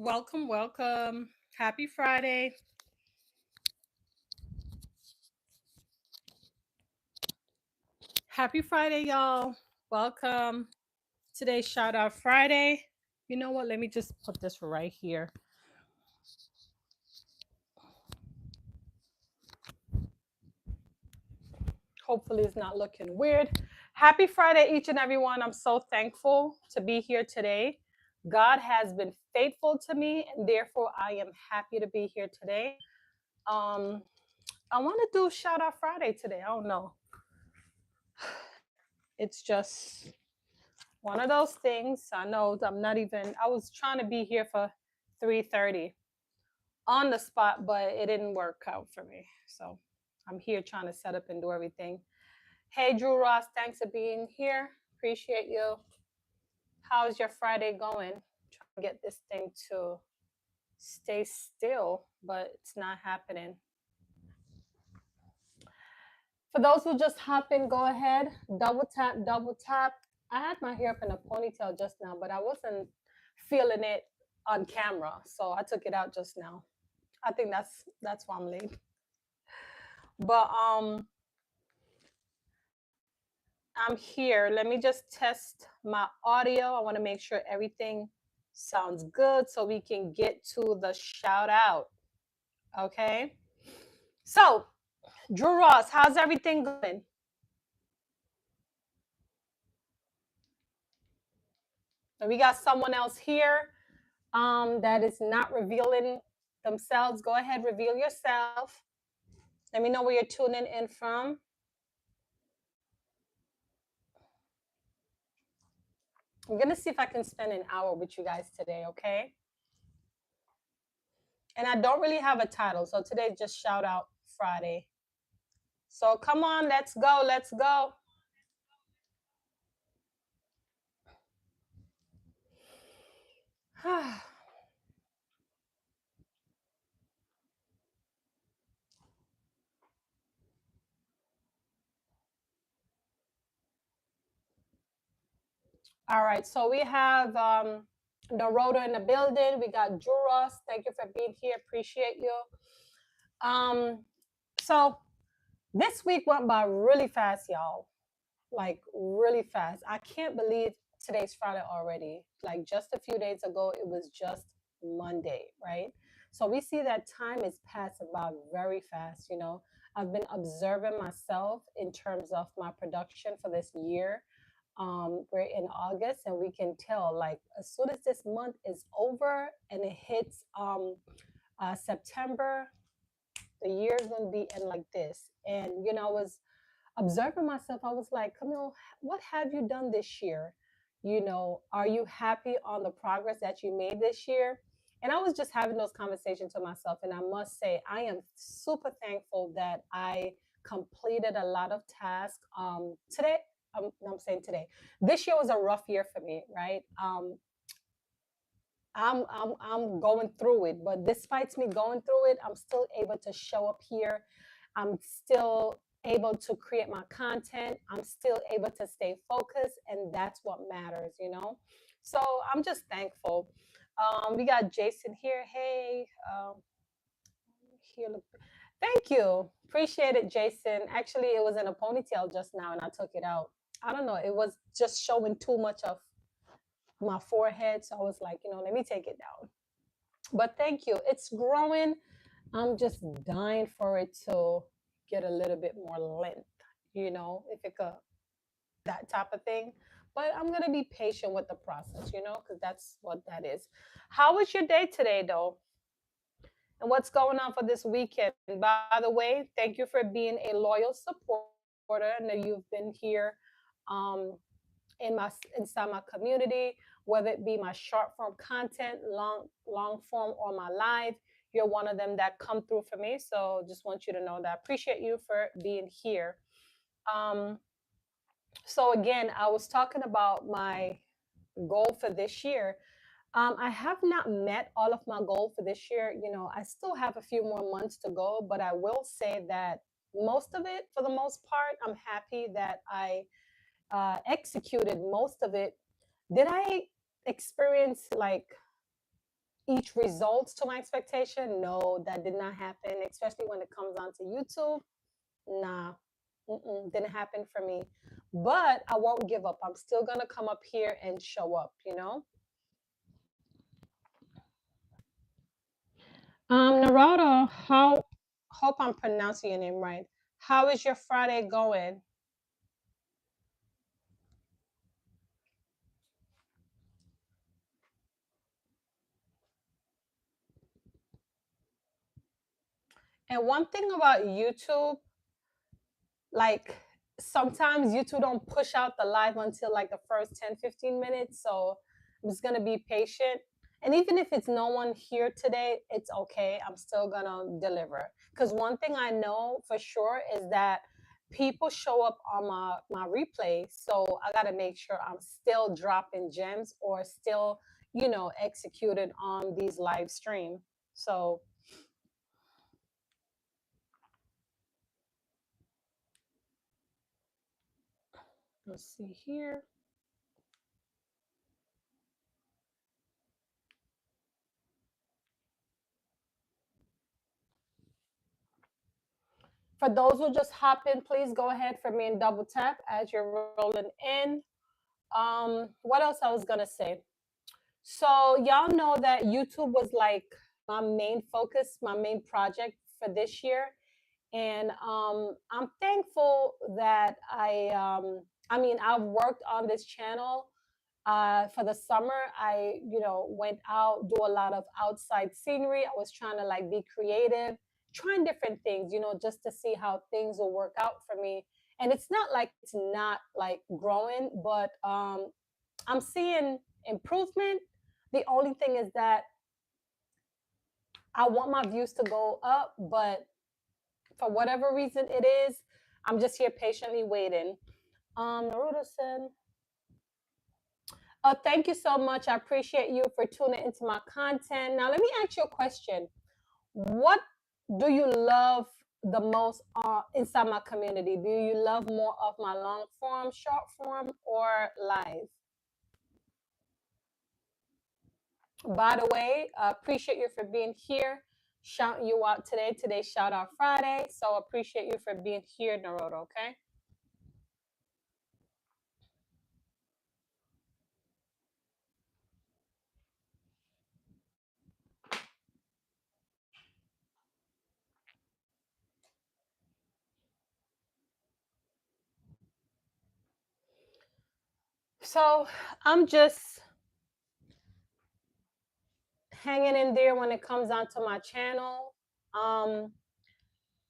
Welcome, welcome. Happy Friday. Happy Friday, y'all. Welcome. Today's Shout Out Friday. You know what? Let me just put this right here. Hopefully, it's not looking weird. Happy Friday, each and everyone. I'm so thankful to be here today. God has been faithful to me, and therefore, I am happy to be here today. Um, I want to do Shout Out Friday today. I don't know. It's just one of those things. I know I'm not even. I was trying to be here for 3:30 on the spot, but it didn't work out for me. So I'm here trying to set up and do everything. Hey, Drew Ross, thanks for being here. Appreciate you. How's your Friday going? Trying to get this thing to stay still, but it's not happening. For those who just hop in, go ahead, double tap, double tap. I had my hair up in a ponytail just now, but I wasn't feeling it on camera, so I took it out just now. I think that's why I'm late. But I'm here. Let me just test my audio. I want to make sure everything sounds good so we can get to the shout out. Okay. So, Drew Ross, how's everything going? And we got someone else here that is not revealing themselves. Go ahead, reveal yourself. Let me know where you're tuning in from. I'm going to see if I can spend an hour with you guys today, okay? And I don't really have a title, so today's just Shout Out Friday. So come on, let's go, let's go. All right, so we have Naroto in the building. We got Juros. Thank you for being here. Appreciate you. So this week went by really fast, y'all. Like really fast. I can't believe today's Friday already. Like just a few days ago, it was just Monday, right? So we see that time is passed about very fast. I've been observing myself in terms of my production for this year. We're in August, and we can tell like as soon as this month is over and it hits September, the year is going to be in like this. And I was observing myself. I was like, Camille, what have you done this year? Are you happy on the progress that you made this year? And I was just having those conversations with myself. And I must say, I am super thankful that I completed a lot of tasks. Today, I'm saying today, this year was a rough year for me, right? I'm going through it, but despite me going through it, I'm still able to show up here. I'm still able to create my content. I'm still able to stay focused, and that's what matters. So I'm just thankful. We got Jason here. Hey, here. Thank you. Appreciate it, Jason. Actually, it was in a ponytail just now, and I took it out. I don't know. It was just showing too much of my forehead, so I was like, let me take it down. But thank you. It's growing. I'm just dying for it to get a little bit more length, if it could, that type of thing. But I'm going to be patient with the process, because that's what that is. How was your day today, though? And what's going on for this weekend? By the way, thank you for being a loyal supporter. I know you've been here um, inside my community, whether it be my short form content, long form, or my live. You're one of them that come through for me. So just want you to know that I appreciate you for being here. Um, so again, I was talking about my goal for this year. I have not met all of my goal for this year. I still have a few more months to go, but I will say that most of it, for the most part, I'm happy that I executed most of it. Did I experience like each results to my expectation. No, that did not happen, especially when it comes onto YouTube. Nah, didn't happen for me. But I won't give up. I'm still gonna come up here and show up, you know? Narada, how hope I'm pronouncing your name right. How is your Friday going? And one thing about YouTube, like sometimes YouTube don't push out the live until like the first 10-15 minutes. So I'm just gonna be patient. And even if it's no one here today, it's okay. I'm still gonna deliver. Because one thing I know for sure is that people show up on my replay. So I gotta make sure I'm still dropping gems or still, executed on these live stream. So let's see here. For those who just hop in, please go ahead for me and double tap as you're rolling in. What else I was gonna say? So y'all know that YouTube was like my main focus, my main project for this year, and I'm thankful that I mean, I've worked on this channel for the summer. I went out, do a lot of outside scenery. I was trying to like be creative, trying different things, just to see how things will work out for me. And it's not like it's not like growing, but I'm seeing improvement. The only thing is that I want my views to go up, but for whatever reason it is, I'm just here patiently waiting. Naruto said, oh, thank you so much. I appreciate you for tuning into my content. Now, let me ask you a question. What do you love the most inside my community? Do you love more of my long form, short form, or live? By the way, I appreciate you for being here. Shouting you out today. Today's Shout Out Friday. So appreciate you for being here, Naruto, okay? So I'm just hanging in there when it comes down to my channel. Um,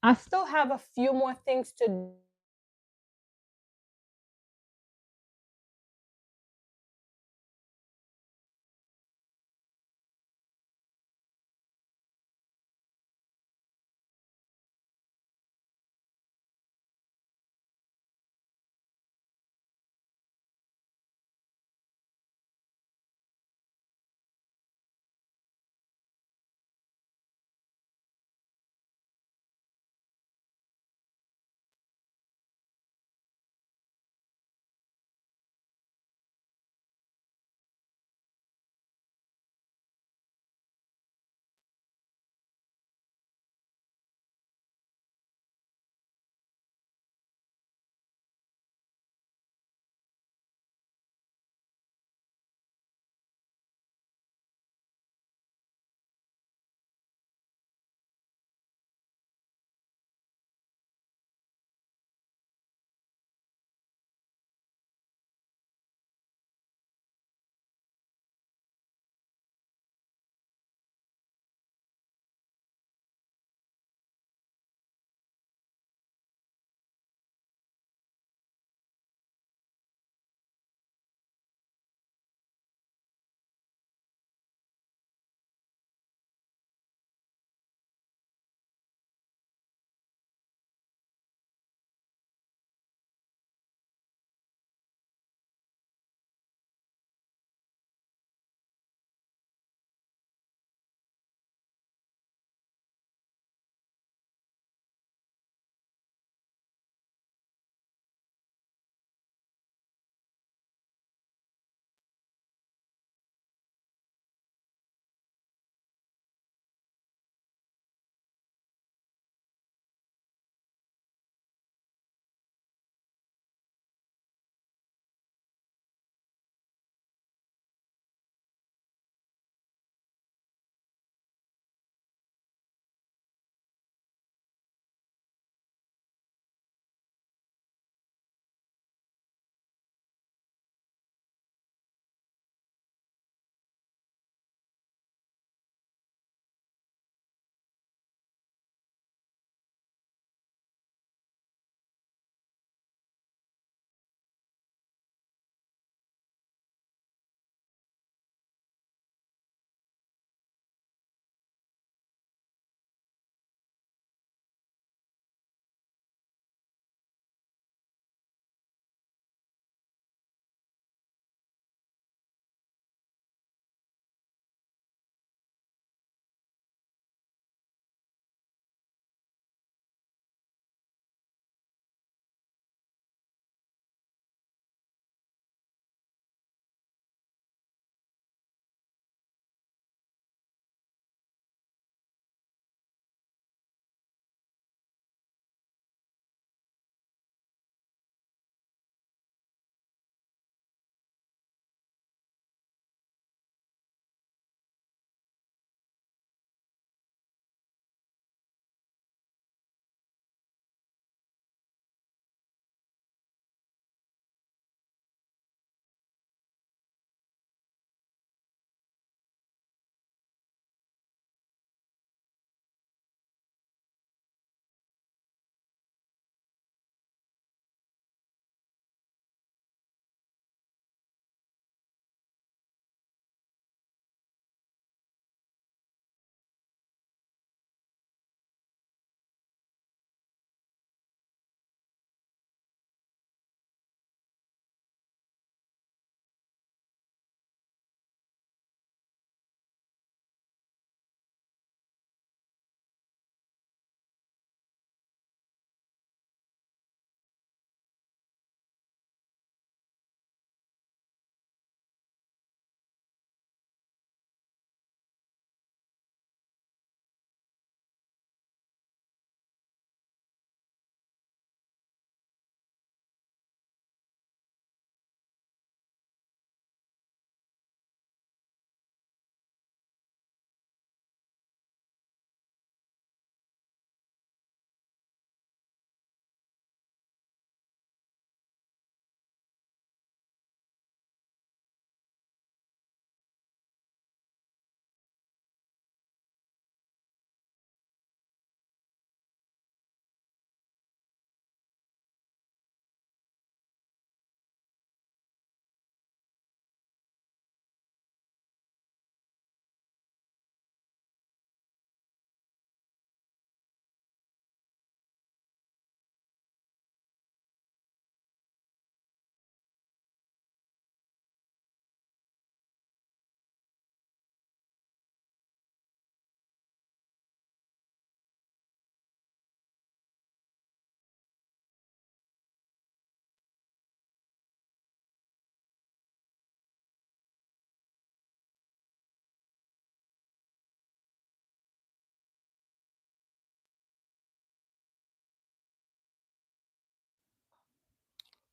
I still have a few more things to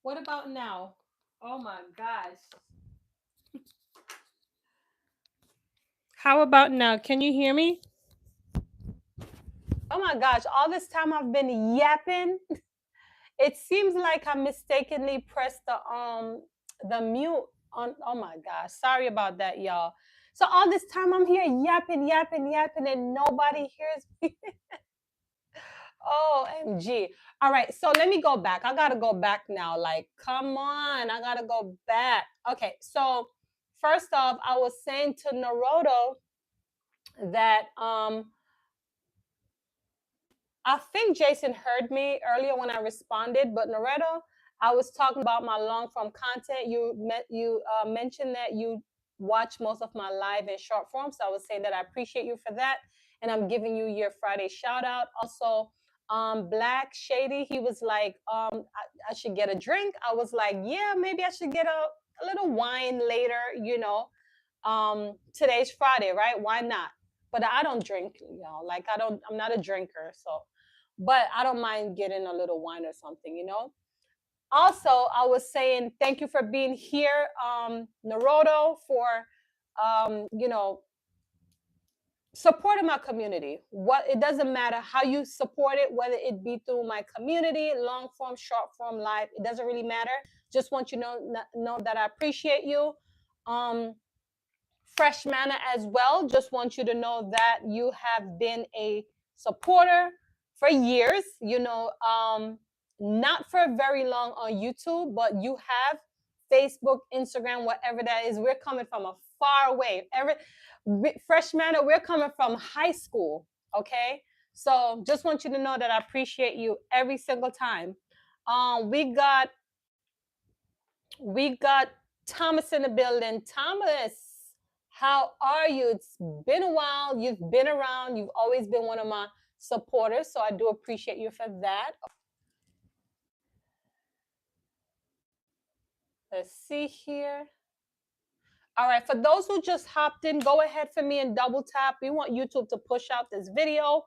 What about now? Oh my gosh. How about now? Can you hear me? Oh my gosh, all this time I've been yapping. It seems like I mistakenly pressed the mute on. Oh my gosh, sorry about that, y'all. So all this time I'm here yapping, yapping, yapping, and nobody hears me. OMG. All right, so let me go back. I gotta go back now. Like, come on, I gotta go back. Okay, so first off, I was saying to Naruto that I think Jason heard me earlier when I responded, but Naruto, I was talking about my long form content. You mentioned that you watch most of my live and short form, so I was saying that I appreciate you for that, and I'm giving you your Friday shout out. Also, Black Shady, he was like, I should get a drink. I was like, yeah, maybe I should get a little wine later. Today's Friday, right? Why not? But I don't drink, like I'm not a drinker, so but I don't mind getting a little wine or something. Also, I was saying thank you for being here, Naruto, for supporting my community. What it doesn't matter how you support it, whether it be through my community, long form, short form, live, it doesn't really matter. Just want you to know that I appreciate you. Um, Fresh Manna as well. Just want you to know that you have been a supporter for years. Not for very long on YouTube, but you have Facebook, Instagram, whatever that is. We're coming from a far away. Fresh Manna, we're coming from high school. Okay, so just want you to know that I appreciate you every single time. We got Thomas in the building. Thomas, how are you? It's been a while. You've been around. You've always been one of my supporters, so I do appreciate you for that. Let's see here. All right, for those who just hopped in, go ahead for me and double tap. We want YouTube to push out this video.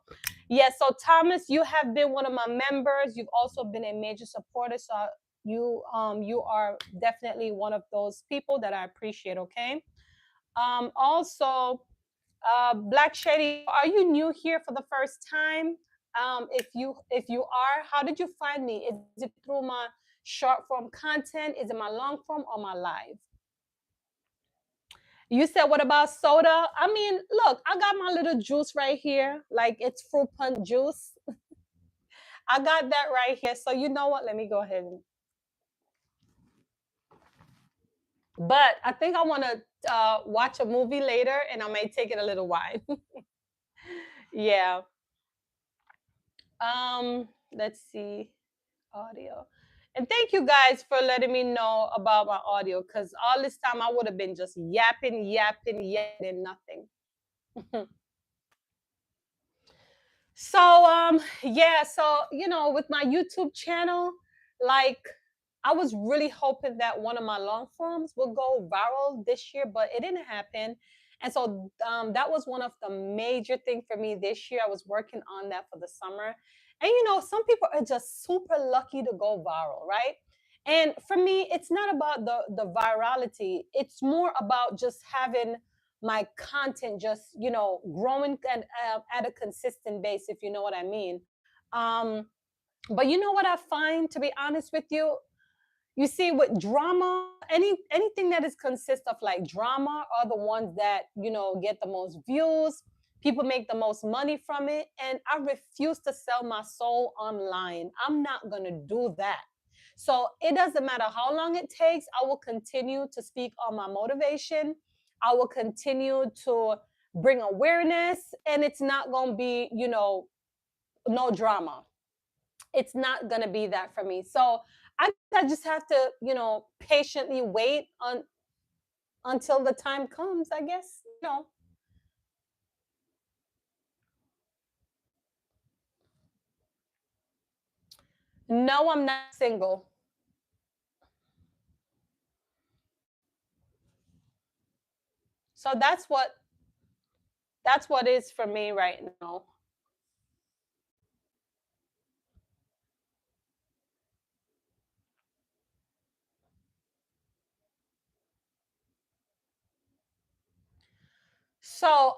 Yes, so Thomas, you have been one of my members. You've also been a major supporter, so you are definitely one of those people that I appreciate. Okay. Also, Black Shady, are you new here for the first time? If you are, how did you find me? Is it through my short form content? Is it my long form or my live? You said, what about soda? I mean, look, I got my little juice right here. Like it's fruit punch juice. I got that right here. So you know what? Let me go ahead and. But I think I want to watch a movie later, and I might take it a little while. Yeah. Let's see. Audio. And thank you guys for letting me know about my audio because all this time I would have been just yapping, yapping, yapping, nothing. So with my YouTube channel, like I was really hoping that one of my long forms would go viral this year, but it didn't happen. And so that was one of the major thing for me this year. I was working on that for the summer. And some people are just super lucky to go viral, right? And for me, it's not about the virality. It's more about just having my content just growing and at a consistent base, if you know what I mean. um but you know what I find, to be honest with you, you see, with drama, anything that is consist of like drama are the ones that get the most views. People make the most money from it, and I refuse to sell my soul online. I'm not going to do that. So it doesn't matter how long it takes. I will continue to speak on my motivation. I will continue to bring awareness, and it's not going to be no drama. It's not going to be that for me. So I just have to patiently wait on until the time comes, I guess. No, I'm not single. So that's what is for me right now. So,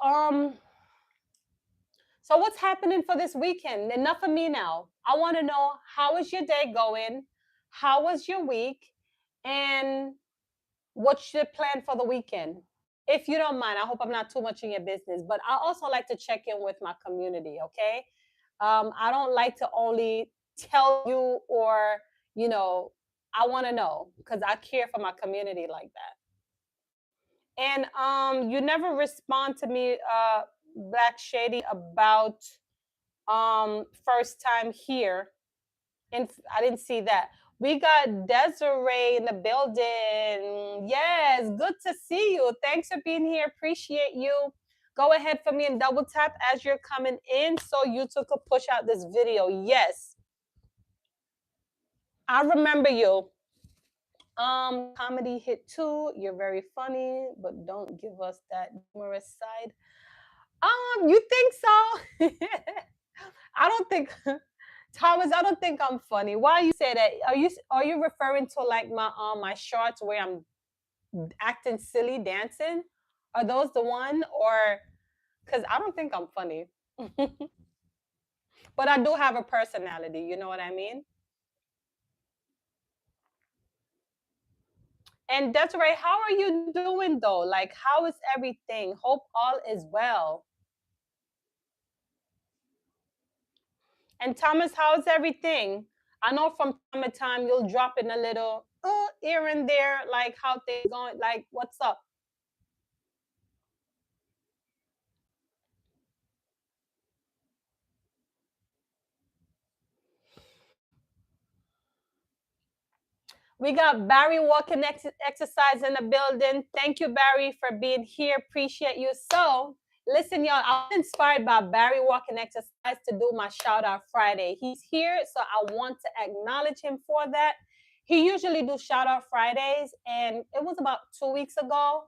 so what's happening for this weekend? Enough of me now. I want to know, how is your day going? How was your week? And what's your plan for the weekend? If you don't mind, I hope I'm not too much in your business, but I also like to check in with my community, okay? I don't like to only tell you or, you know, I want to know because I care for my community like that. And you never respond to me, Black Shady, about first time here. And I didn't see that. We got Desiree in the building. Yes, good to see you. Thanks for being here. Appreciate you. Go ahead for me and double tap as you're coming in so YouTube could push out this video. Yes, I remember you. Comedy hit too. You're very funny, but don't give us that humorous side. You think so? I don't think Thomas, I don't think I'm funny. Why you say that? Are you referring to like my shorts where I'm acting silly dancing? Are those the one, or cuz I don't think I'm funny. But I do have a personality, you know what I mean? And Desiree, how are you doing though? Like how is everything? Hope all is well. And Thomas, how's everything? I know from time to time you'll drop in a little here and there, like how things going, like what's up? We got Barry walking exercise in the building. Thank you, Barry, for being here. Appreciate you. So, listen, y'all, I was inspired by Barry walking exercise to do my shout out Friday. He's here, so I want to acknowledge him for that. He usually do shout out Fridays, and it was about 2 weeks ago.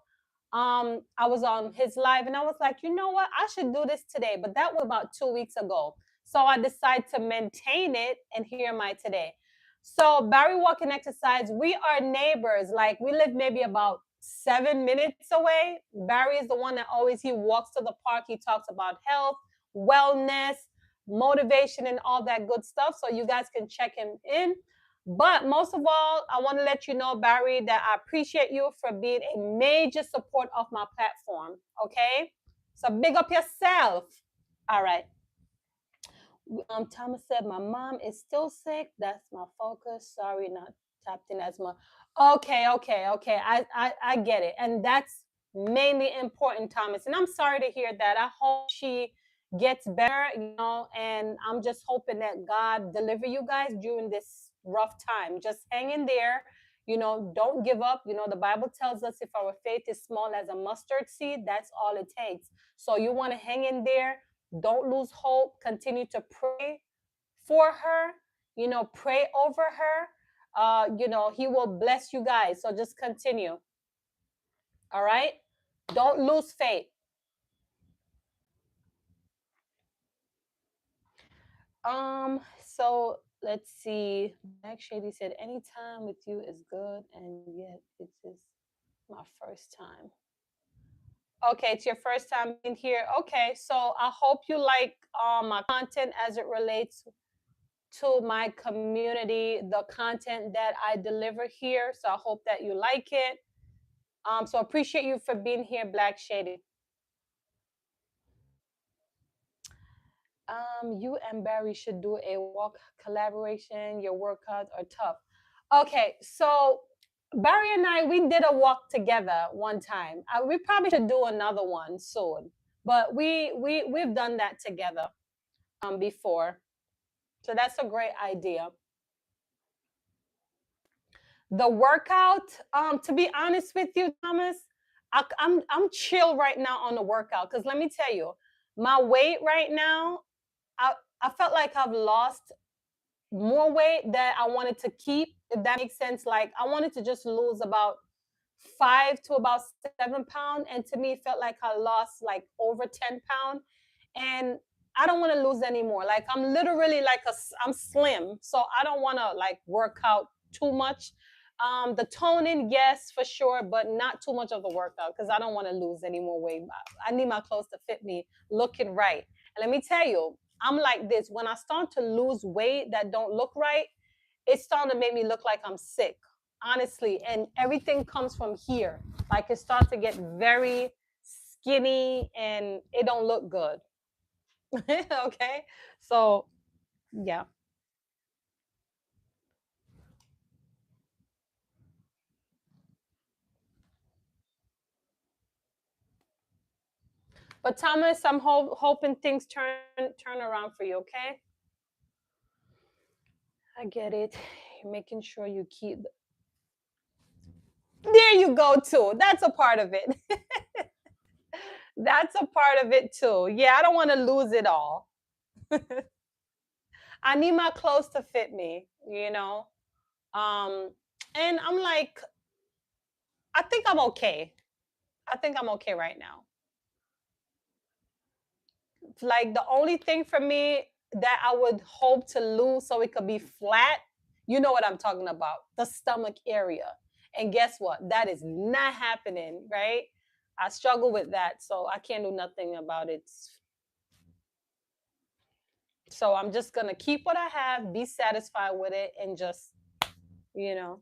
I was on his live, and I was like, you know what, I should do this today. But that was about 2 weeks ago, so I decided to maintain it, and here am I today. So Barry walking exercise, we are neighbors. Like we live maybe about 7 minutes away. Barry is the one that always he walks to the park. He talks about health, wellness, motivation, and all that good stuff. So you guys can check him in. But most of all, I want to let you know, Barry, that I appreciate you for being a major support of my platform. Okay. So big up yourself. All right. Thomas said, my mom is still sick. That's my focus. Sorry, not tapped in as much. Okay, okay, okay. I get it. And that's mainly important, Thomas. And I'm sorry to hear that. I hope she gets better, and I'm just hoping that God deliver you guys during this rough time. Just hang in there. Don't give up. The Bible tells us if our faith is small as a mustard seed, that's all it takes. So you want to hang in there, don't lose hope. Continue to pray for her, pray over her. He will bless you guys. So just continue. All right. Don't lose faith. So let's see. Max Shady said, anytime with you is good, and yet it is my first time. Okay, it's your first time in here. Okay, so I hope you like my content as it relates to my community, the content that I deliver here. So I hope that you like it. So appreciate you for being here, Black Shady. You and Barry should do a walk collaboration. Your workouts are tough. Okay, so Barry and I, we did a walk together one time. We probably should do another one soon. But we've done that together before. So that's a great idea. The workout, to be honest with you, Thomas, I'm chill right now on the workout because let me tell you, my weight right now, I I felt like I've lost more weight that I wanted to keep. If that makes sense, like I wanted to just lose about 5 to about 7 pounds, and to me, it felt like I lost like over 10 pounds, and I don't want to lose anymore. Like I'm literally like I'm slim, so I don't want to like work out too much. The toning, yes, for sure, but not too much of the workout because I don't want to lose any more weight. I need my clothes to fit me, looking right. And let me tell you, I'm like this. When I start to lose weight that don't look right, it's starting to make me look like I'm sick, honestly. And everything comes from here. Like it starts to get very skinny and it don't look good. Okay. So yeah. But Thomas, I'm hoping things turn around for you, okay? I get it. You're making sure you keep. There you go, too. That's a part of it. That's a part of it, too. Yeah, I don't want to lose it all. I need my clothes to fit me, you know? Um, and I'm like, I think I'm okay. I think I'm okay right now. Like the only thing for me that I would hope to lose so it could be flat, you know what I'm talking about, the stomach area. And guess what? That is not happening, right? I struggle with that, so I can't do nothing about it. So I'm just gonna keep what I have, be satisfied with it, and just, you know,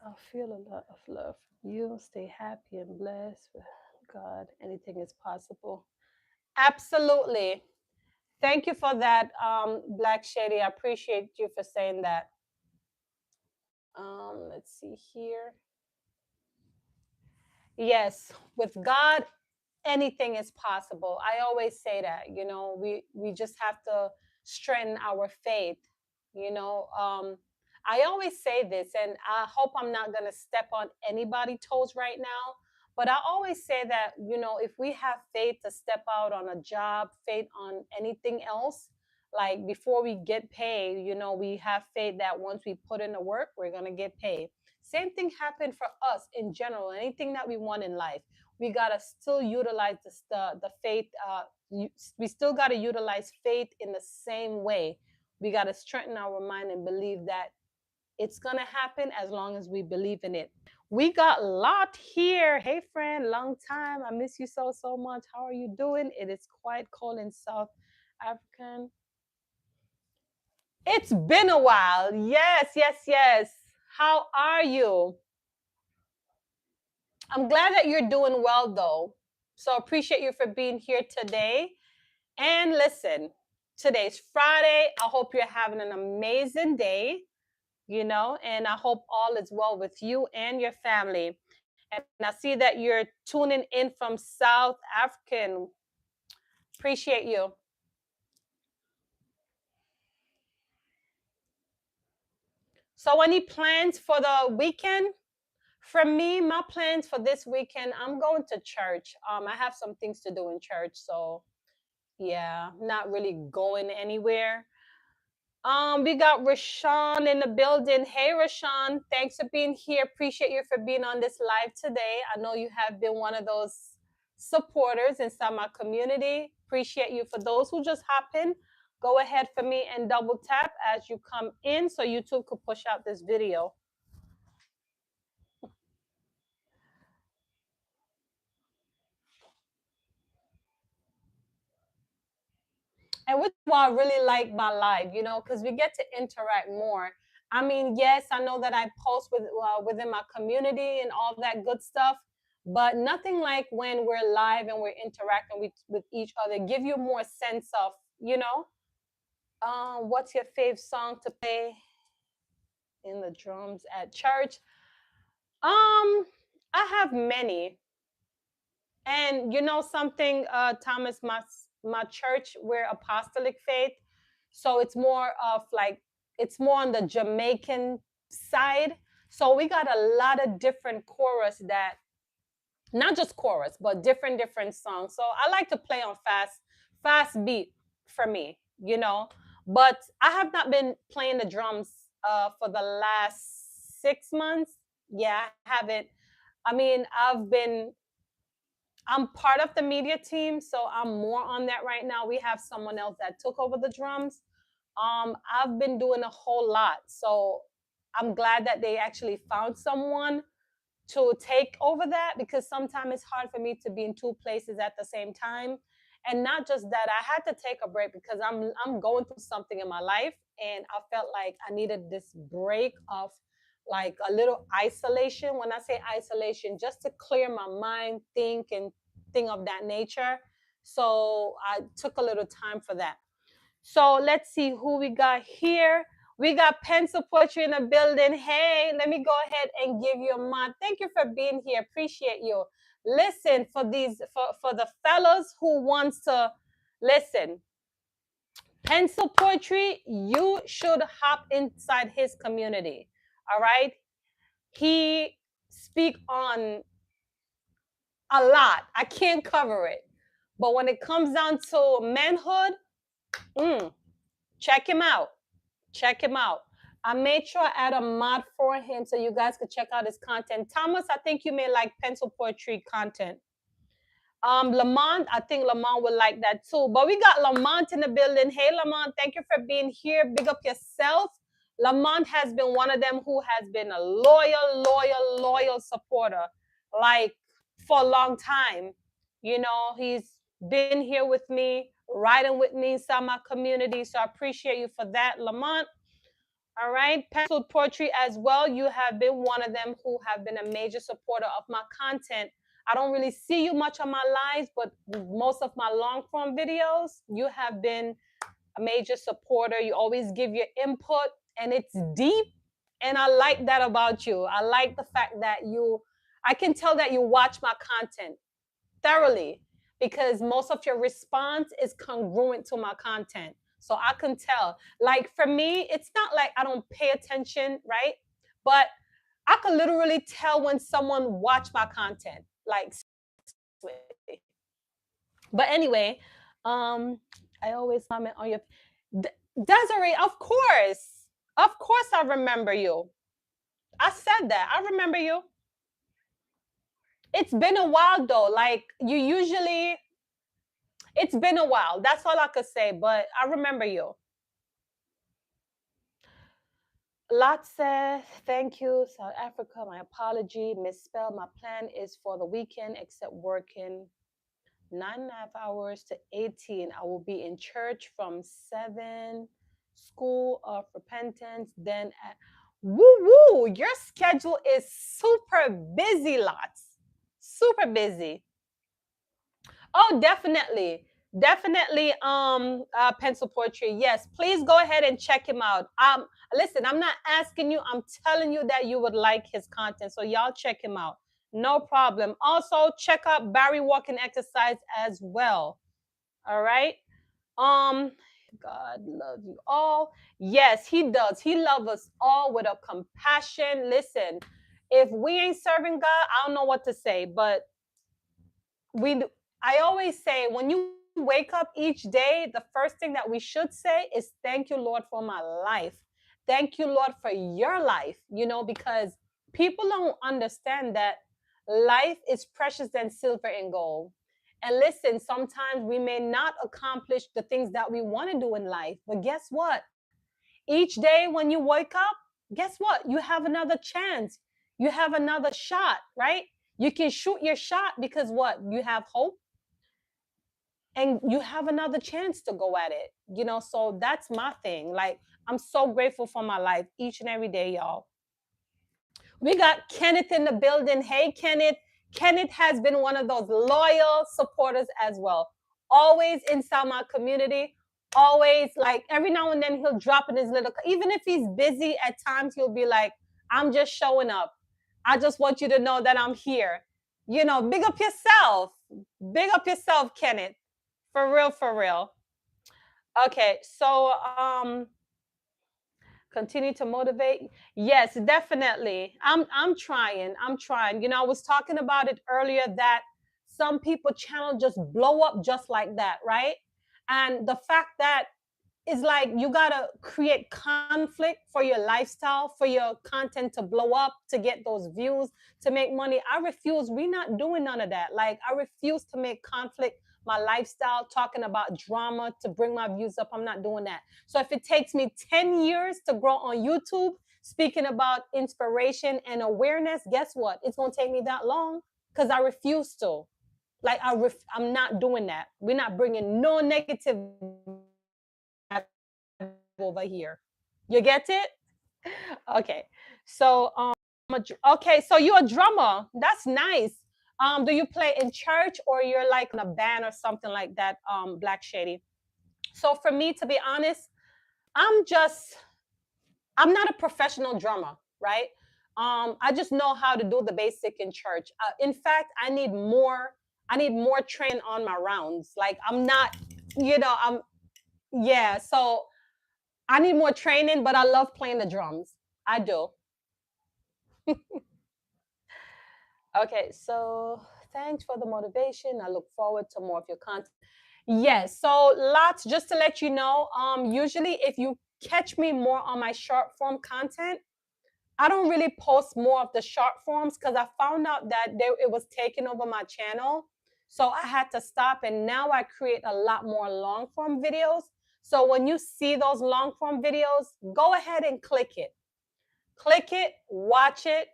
I'll feel a lot of love from you. Stay happy and blessed with God. Anything is possible. Absolutely. Thank you for that, Black Shady. I appreciate you for saying that. Let's see here. Yes, with God, anything is possible. I always say that. We just have to strengthen our faith. I always say this, and I hope I'm not gonna step on anybody's toes right now. But I always say that, if we have faith to step out on a job, faith on anything else, like before we get paid, we have faith that once we put in the work, we're gonna get paid. Same thing happened for us in general. Anything that we want in life, we gotta still utilize the faith. We still gotta utilize faith in the same way. We gotta strengthen our mind and believe that it's gonna happen as long as we believe in it. We got Lot here. Hey friend, long time. I miss you so much. How are you doing? It is quite cold in South African. It's been a while. Yes, yes, yes. How are you? I'm glad that you're doing well though. So appreciate you for being here today. And listen, today's Friday. I hope you're having an amazing day, and I hope all is well with you and your family. And I see that you're tuning in from South African. Appreciate you. So, any plans for the weekend? For me, my plans for this weekend, I'm going to church. I have some things to do in church, so yeah, not really going anywhere. We got Rashawn in the building. Hey, Rashawn, thanks for being here. Appreciate you for being on this live today. I know you have been one of those supporters inside my community. Appreciate you. For those who just hop in, go ahead for me and double tap as you come in so YouTube could push out this video. And which is why I really like my live, because we get to interact more. I mean, yes, I know that I post within my community and all that good stuff, but nothing like when we're live and we're interacting with each other. Give you more sense of, you know, what's your fave song to play in the drums at church? I have many, and you know something, Thomas, my church, we're apostolic faith, so it's more of like it's more on the Jamaican side. So we got a lot of different chorus that not just chorus, but different songs. So I like to play on fast beat for me, But I have not been playing the drums for the last 6 months. Yeah, I haven't. I mean, I'm part of the media team, so I'm more on that right now. We have someone else that took over the drums, I've been doing a whole lot. So I'm glad that they actually found someone to take over that, because sometimes it's hard for me to be in two places at the same time. And not just that, I had to take a break because I'm going through something in my life, and I felt like I needed this break of like a little isolation. When I say isolation, just to clear my mind, think and thing of that nature. So I took a little time for that. So let's see who we got here. We got Pencil Poetry in the building. Hey, let me go ahead and give you a mod. Thank you for being here. Appreciate you. Listen, for the fellas who wants to listen, Pencil Poetry, you should hop inside his community. All right. He speak on a lot. I can't cover it. But when it comes down to manhood, check him out. Check him out. I made sure I add a mod for him so you guys could check out his content. Thomas, I think you may like pencil poetry content. Lamont, I think Lamont would like that too. But we got Lamont in the building. Hey, Lamont, thank you for being here. Big up yourself. Lamont has been one of them who has been a loyal supporter, like for a long time. You know, he's been here with me, riding with me inside my community. So I appreciate you for that, Lamont. All right, pencil poetry as well. You have been one of them who have been a major supporter of my content. I don't really see you much on my lives, but most of my long form videos, you have been a major supporter. You always give your input, and it's deep. And I like that about you. I like the fact that I can tell that you watch my content thoroughly, because most of your response is congruent to my content. So I can tell. Like for me, it's not like I don't pay attention, right? But I can literally tell when someone watch my content. Like, but anyway, I always comment on your Desiree. Of course, I remember you. I said that. I remember you. It's been a while though. Like you usually, it's been a while. That's all I could say. But I remember you. Lot says, thank you, South Africa. My apology, misspelled. My plan is for the weekend, except working 9.5 hours to 18. I will be in church from 7, school of repentance. Then at woo woo, your schedule is super busy, lots. Super busy. Oh, definitely. Definitely pencil poetry. Yes, please go ahead and check him out. Listen, I'm not asking you, I'm telling you that you would like his content. So y'all check him out. No problem. Also, check out Barry Walking Exercise as well. All right. God love you all. Yes, he does. He loves us all with a compassion. Listen, if we ain't serving God, I don't know what to say, but we I always say, when you wake up each day, the first thing that we should say is thank you, Lord, for my life. Thank you, Lord, for your life, because people don't understand that life is precious than silver and gold. And listen, sometimes we may not accomplish the things that we want to do in life, but guess what? Each day when you wake up, guess what? You have another chance. You have another shot, right? You can shoot your shot because what? You have hope and you have another chance to go at it. So that's my thing. Like, I'm so grateful for my life each and every day, y'all. We got Kenneth in the building. Hey, Kenneth. Kenneth has been one of those loyal supporters as well. Always inside my community. Always, like, every now and then he'll drop in his little, even if he's busy at times, he'll be like, I'm just showing up. I just want you to know that I'm here. Big up yourself. Big up yourself, Kenneth. For real, for real. Okay, so continue to motivate. Yes, definitely. I'm trying. I was talking about it earlier that some people channel just blow up just like that, right? And the fact that it's like you gotta create conflict for your lifestyle, for your content to blow up, to get those views, to make money. I refuse. We're not doing none of that. Like, I refuse to make conflict my lifestyle, talking about drama to bring my views up. I'm not doing that. So if it takes me 10 years to grow on YouTube, speaking about inspiration and awareness, guess what? It's going to take me that long because I refuse to. Like, I'm not doing that. We're not bringing no negative over here. You get it? Okay. So, okay, so you're a drummer. That's nice. Do you play in church or you're like in a band or something like that, Black Shady? So for me, to be honest, I'm just I'm not a professional drummer, right? I just know how to do the basic in church. In fact, I need more training on my rounds. Like I'm not, I'm yeah. So I need more training, but I love playing the drums. I do. Okay, so thanks for the motivation. I look forward to more of your content. Yes, so lots just to let you know. Usually if you catch me more on my short form content, I don't really post more of the short forms because I found out that it was taking over my channel. So I had to stop, and now I create a lot more long form videos. So when you see those long form videos, go ahead and click it, watch it,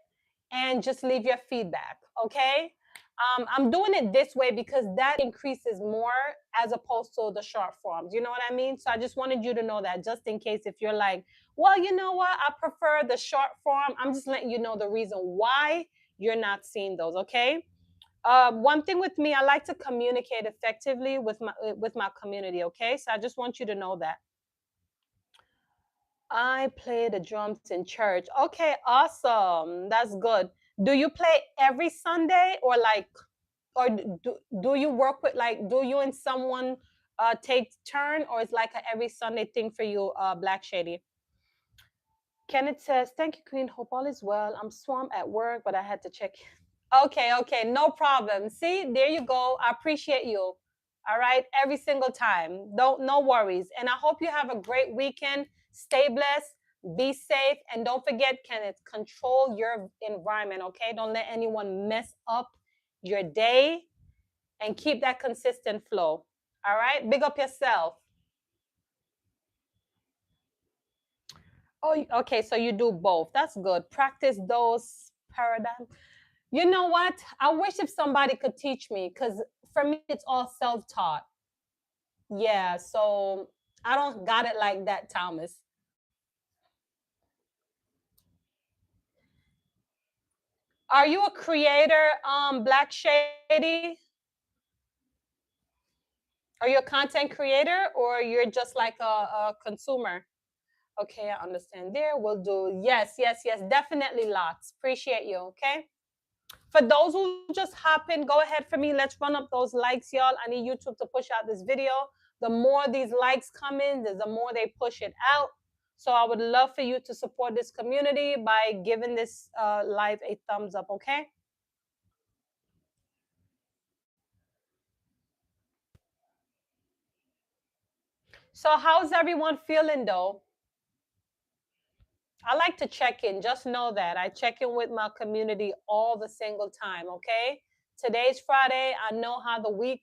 and just leave your feedback. Okay. I'm doing it this way because that increases more as opposed to the short forms. You know what I mean? So I just wanted you to know that just in case if you're like, well, you know what? I prefer the short form. I'm just letting you know the reason why you're not seeing those. Okay. One thing with me, I like to communicate effectively with my community. Okay. So I just want you to know that. I play the drums in church. Okay, awesome. That's good. Do you play every Sunday or do you work with do you and someone take turn or it's like a every Sunday thing for you, Black Shady? Kenneth says, thank you, Queen. Hope all is well. I'm swamped at work, but I had to check. Okay, okay, no problem. See, there you go. I appreciate you. All right, every single time. Don't no worries. And I hope you have a great weekend. Stay blessed, be safe, and don't forget, Kenneth, control your environment, okay? Don't let anyone mess up your day and keep that consistent flow. All right? Big up yourself. Oh, okay, so you do both. That's good. Practice those paradigms. You know what? I wish if somebody could teach me because for me, it's all self taught. Yeah, so I don't got it like that, Thomas. Are you a creator, Black Shady? Are you a content creator or you're just like a consumer? Okay, I understand there. We'll do yes, yes, yes, definitely lots. Appreciate you, okay? For those who just hop in, go ahead for me. Let's run up those likes, y'all. I need YouTube to push out this video. The more these likes come in, the more they push it out. So I would love for you to support this community by giving this live a thumbs up, okay? So how's everyone feeling though? I like to check in. Just know that I check in with my community all the single time, okay? Today's Friday. I know how the week,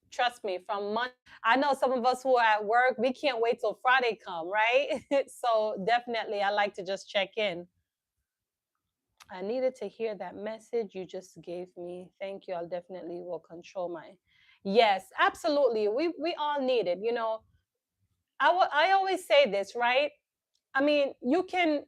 trust me, from Monday. I know some of us who are at work, we can't wait till Friday come, right? So definitely I like to just check in. I needed to hear that message you just gave me. Thank you. I'll definitely will control my. Yes, absolutely. We all need it. I always say this, right? I mean, you can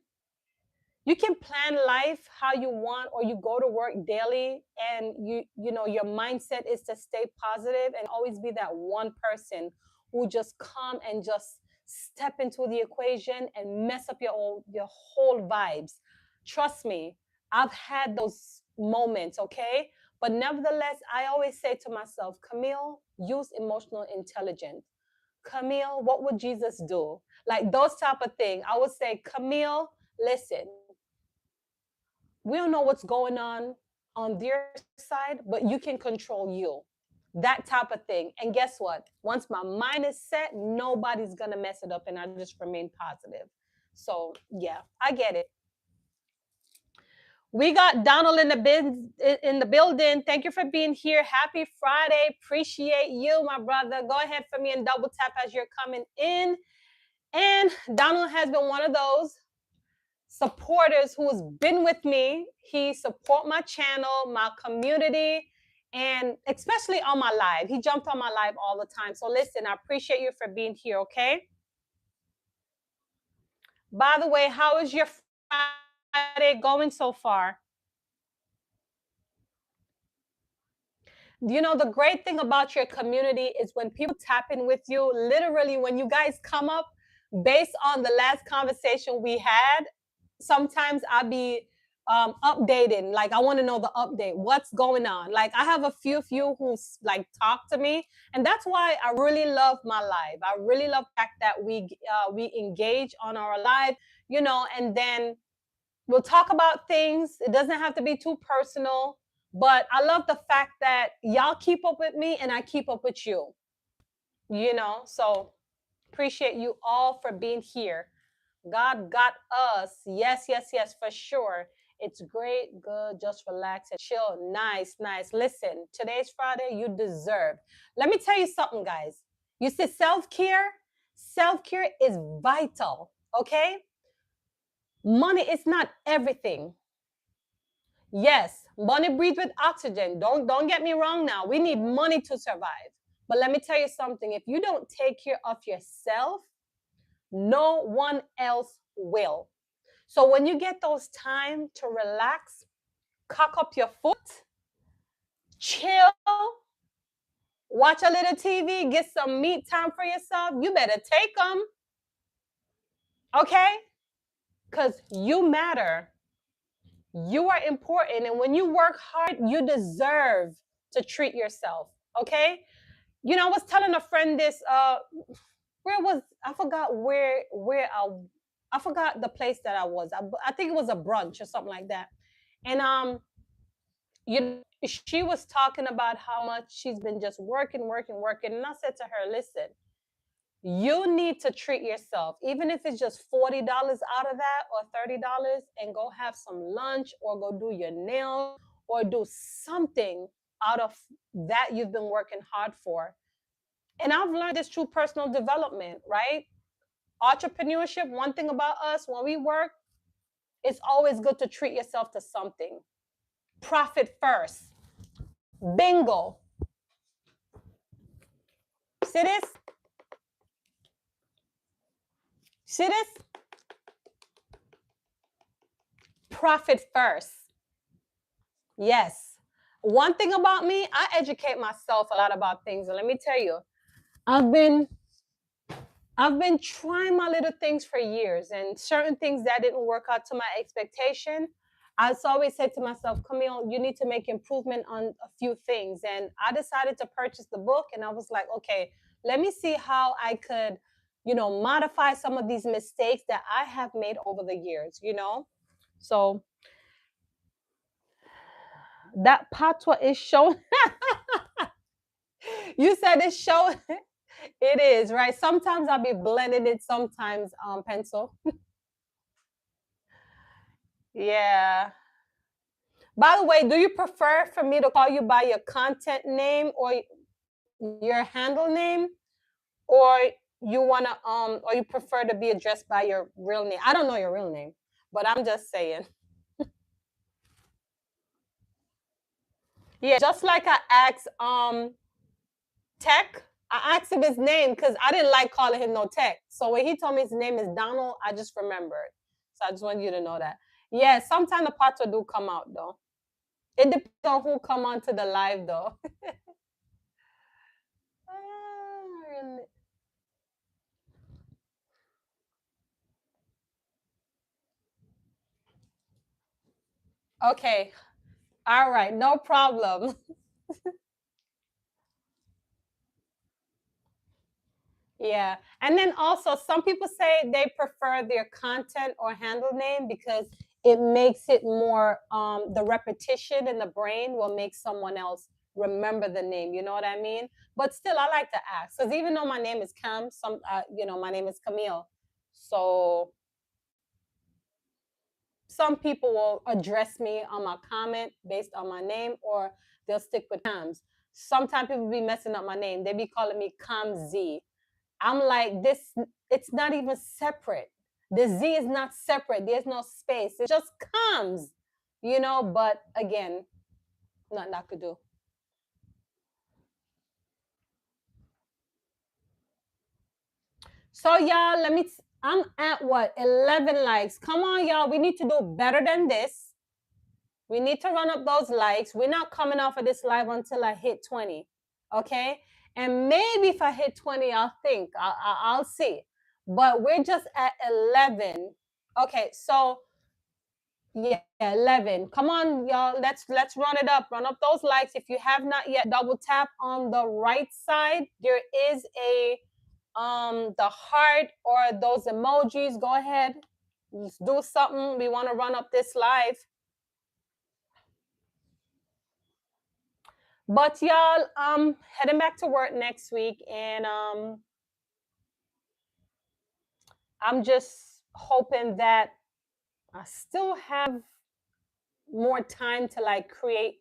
plan life how you want or you go to work daily and your mindset is to stay positive and always be that one person who just come and just step into the equation and mess up your whole vibes. Trust me, I've had those moments, okay? But nevertheless, I always say to myself, Camille, use emotional intelligence. Camille, what would Jesus do? Like those type of thing. I would say, Camille, listen, we don't know what's going on their side, but you can control you. That type of thing. And guess what? Once my mind is set, nobody's gonna mess it up, and I just remain positive. So yeah, I get it. We got Donald in the building. Thank you for being here. Happy Friday. Appreciate you, my brother. Go ahead for me and double tap as you're coming in. And Donald has been one of those supporters who has been with me. He support my channel, my community, and especially on my live. He jumped on my live all the time. So listen, I appreciate you for being here, okay? By the way, how is your Friday going so far? You know, the great thing about your community is when people tap in with you, literally when you guys come up based on the last conversation we had, sometimes I'll be updating. Like I want to know the update. What's going on? Like I have a few of you who's like talk to me, and that's why I really love my live. I really love the fact that we engage on our live, you know, and then we'll talk about things. It doesn't have to be too personal, but I love the fact that y'all keep up with me and I keep up with you, you know? So appreciate you all for being here. God got us. Yes, yes, yes, for sure. It's great, good, just relax and chill. Nice, nice. Listen, today's Friday, you deserve. Let me tell you something, guys. You see, self-care, self-care is vital, okay? Money is not everything. Yes, money breathes with oxygen. Don't get me wrong now. We need money to survive. But let me tell you something. If you don't take care of yourself, no one else will. So when you get those time to relax, cock up your foot, chill, watch a little TV, get some meat time for yourself, you better take them. Okay? Because you matter. You are important. And when you work hard, you deserve to treat yourself. Okay? You know, I was telling a friend this, where was, I forgot I forgot the place that I was. I think it was a brunch or something like that. And you know, she was talking about how much she's been just working, working, working. And I said to her, listen, you need to treat yourself, even if it's just $40 out of that or $30, and go have some lunch or go do your nails or do something out of that you've been working hard for. And I've learned this through personal development, right? Entrepreneurship, one thing about us when we work, it's always good to treat yourself to something. Profit first. Bingo. See this? See this? Profit first. Yes. One thing about me, I educate myself a lot about things. And let me tell you, I've been trying my little things for years, and certain things that didn't work out to my expectation. I always said to myself, Camille, you need to make improvement on a few things. And I decided to purchase the book, and I was like, okay, let me see how I could, you know, modify some of these mistakes that I have made over the years, you know? So that patwa is showing. You said it's showing. It is, right? Sometimes I'll be blending it, sometimes pencil. Yeah. By the way, do you prefer for me to call you by your content name or your handle name, or you wanna or you prefer to be addressed by your real name? I don't know your real name, but I'm just saying. Yeah, just like I asked Tech, I asked him his name because I didn't like calling him no Tech. So when he told me his name is Donald, I just remembered. So I just want you to know that. Yeah, sometimes the parts do come out though. It depends on who come onto the live though. Really. Okay. All right. No problem. Yeah. And then also, some people say they prefer their content or handle name because it makes it more, the repetition in the brain will make someone else remember the name. You know what I mean? But still, I like to ask because even though my name is Cam, you know, my name is Camille. So some people will address me on my comment based on my name, or they'll stick with Camz. Sometimes people be messing up my name. They be calling me Camz. I'm like, this, it's not even separate. The Z is not separate. There's no space. It just comes, but again, nothing I could do. So y'all, I'm at what? 11 likes. Come on, y'all. We need to do better than this. We need to run up those likes. We're not coming off of this live until I hit 20. Okay? And maybe if I hit 20, I'll see. But we're just at 11. Okay, so yeah, 11. Come on, y'all. Let's run it up. Run up those likes. If you have not yet, double tap on the right side. There is a the heart or those emojis. Go ahead. Let's do something. We want to run up this live. But y'all, heading back to work next week, and I'm just hoping that I still have more time to like create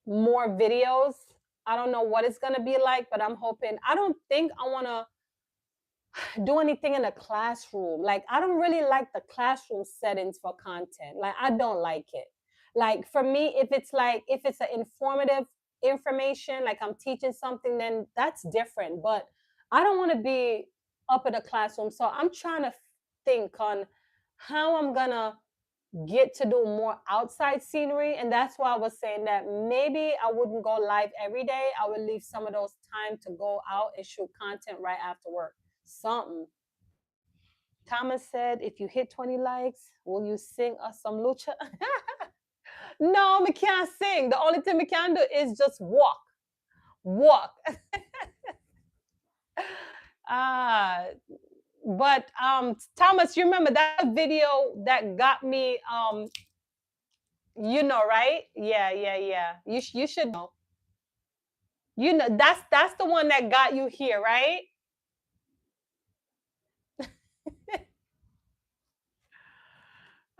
more videos. I don't know what it's gonna be like, but I'm hoping. I don't think I want to do anything in the classroom. Like, I don't really like the classroom settings for content. Like, I don't like it. Like, for me, if it's an informative information, like I'm teaching something, then that's different. But I don't want to be up in the classroom. So I'm trying to think on how I'm gonna get to do more outside scenery. And that's why I was saying that maybe I wouldn't go live every day. I would leave some of those time to go out and shoot content right after work. Something. Thomas said, if you hit 20 likes, will you sing us some lucha? No, we can't sing. The only thing we can do is just walk. Walk. uh, but Thomas, you remember that video that got me right? Yeah. You should know. That's the one that got you here, right?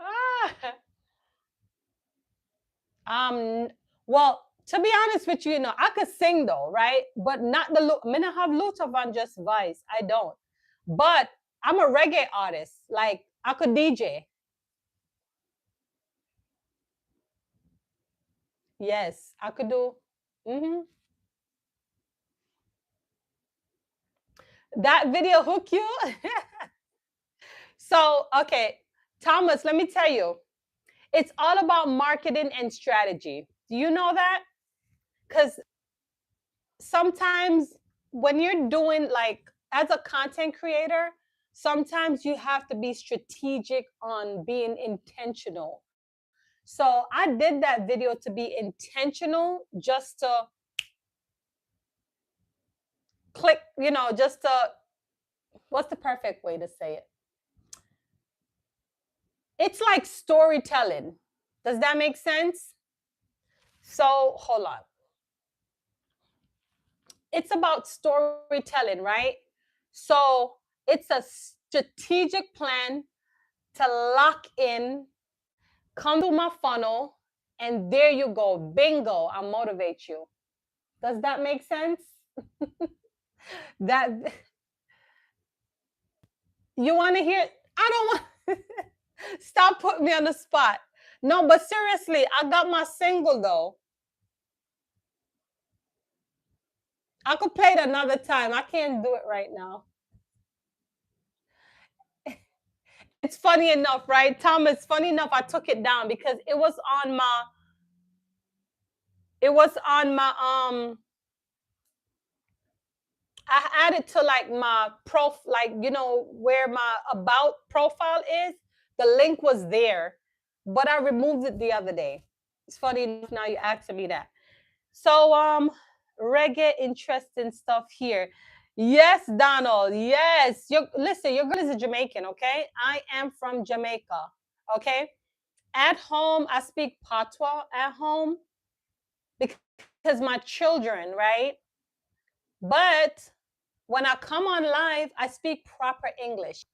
Ah. Well, to be honest with you, I could sing though, right? But not I mean, I have lucha van just voice. I don't. But I'm a reggae artist. Like, I could DJ. Yes, I could do. Hmm. That video hook you? So, okay, Thomas, let me tell you, it's all about marketing and strategy. Do you know that? Because sometimes when you're doing, like, as a content creator, sometimes you have to be strategic on being intentional. So I did that video to be intentional, just to click, just to, what's the perfect way to say it? It's like storytelling. Does that make sense? So hold on. It's about storytelling, right? So it's a strategic plan to lock in, come to my funnel, and there you go. Bingo, I motivate you. Does that make sense? That you want to hear? I don't want. Stop putting me on the spot. No, but seriously, I got my single though. I could play it another time. I can't do it right now. It's funny enough, right, Thomas? Funny enough, I took it down because it was on my I added to like my like, where my about profile is. The link was there, but I removed it the other day. It's funny enough now you asking me that. So reggae interesting stuff here. Yes, Donald. Yes. Listen, your girl is a Jamaican, okay? I am from Jamaica. Okay. At home, I speak patois at home because my children, right? But when I come on live, I speak proper English.